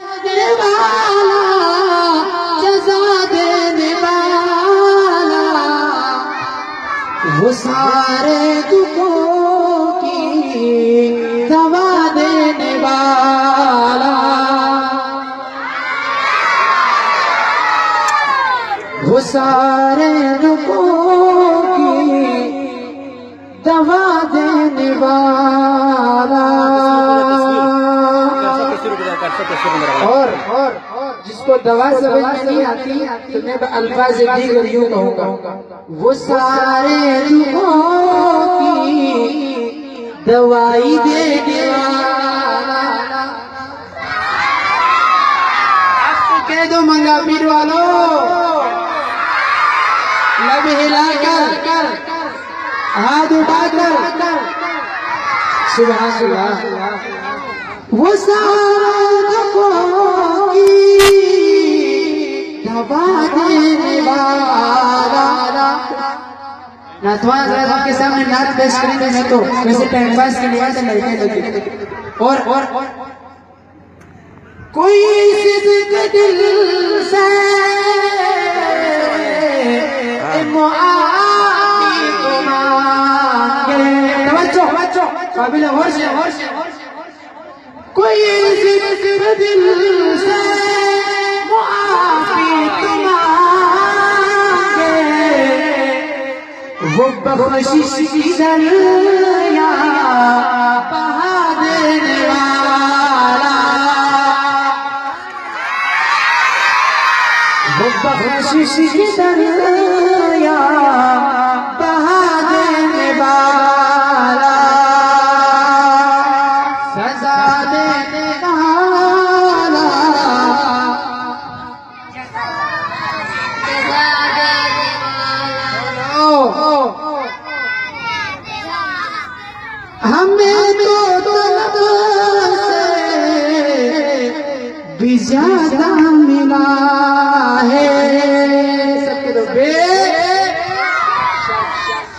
دینے والا، جزا دینے والا، وہ سارے دکھوں کی دوا دینے والا، وہ سارے دکھوں کی دوا دینے والا، اور جس کو دوا سمجھ میں نہیں آتی تو میں الفاظ دیگر یوں کہوں گا، وہ سارے دکھوں کی دوائی دینے والا۔ آپ کو کہہ دو منگا پیر والوں، لب ہلا کر ہاتھ اٹھا کر سبحان اللہ، وہ سارے دکھوں کی دوا دینے والا۔ ناتوان حضرات آپ کے سامنے نعت پیش کریں گے، میں تو ویسے ٹائم پاس کے لیے لڑکے لگے اور کوئی صدق دل سے معافی کو مانگے، توجہ قابل غور سے، کوئی صدق دل سے معافی کو مانگے، وہ بخشش کی دریا بہا دینے والا، وہ بخشش کی دریا بہا دینے والا، سزا دینے والا، ہمیں تو طلب سے بھی زیادہ ملا ہے، سب کے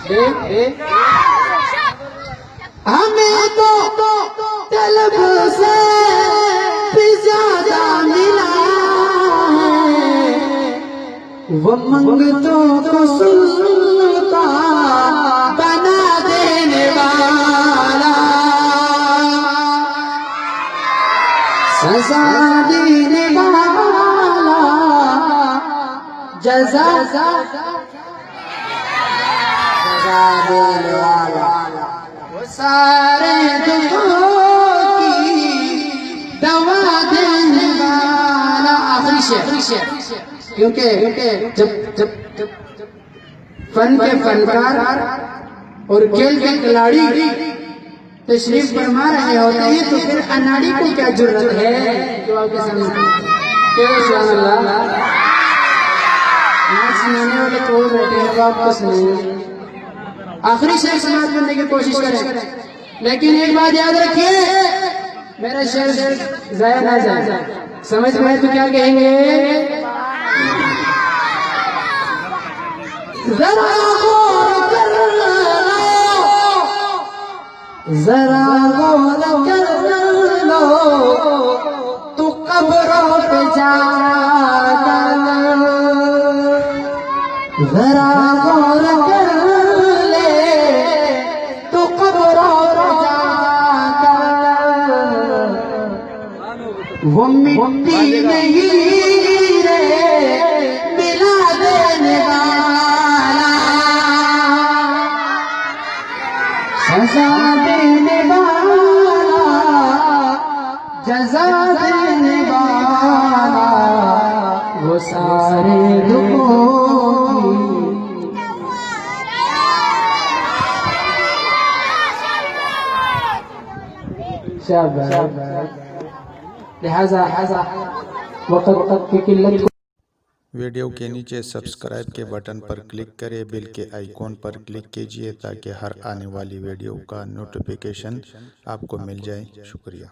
دو ہمیں تو طلب سے بھی زیادہ ملا ہے، وہ منگتوں کو سلطان بنا دینے والا، سزا دینے والا، جزا دینے والا، وہ سارے دکھوں کی دوا دینے والا۔ آخری شعر، کیونکہ جب فن کے فنکار اور کھیل کے کھلاڑی تشریف فرما رہے ہوتے ہیں تو پھر اناڑی کو کیا جرت ہے جو آپ کے سامنے سبحان اللہ، نعت سنانے والے تو بیٹھے ہیں تو آپ کو سنائیں۔ آخری شعر سماعت کرنے کی کوشش کریں، لیکن ایک بات یاد رکھیے، میرا شعر ضائع نہ جائے، سمجھ میں تو کیا کہیں گے؟ ذرا غور کر لو، ذرا غور کر لو، تو قبروں پہ جا کر، ذرا غور کر لے تو قبروں پہ جا کر، وہ مٹی میں ہیرے ملا دینے والا، سزا دینے والا، جزا دینے والا، وہ سارے دکھوں کی۔ لہذا وقت کی قلت، ویڈیو کے نیچے سبسکرائب کے بٹن پر کلک کریں، بیل کے آئیکن پر کلک کیجئے تاکہ ہر آنے والی ویڈیو کا نوٹیفیکیشن آپ کو مل جائے۔ شکریہ۔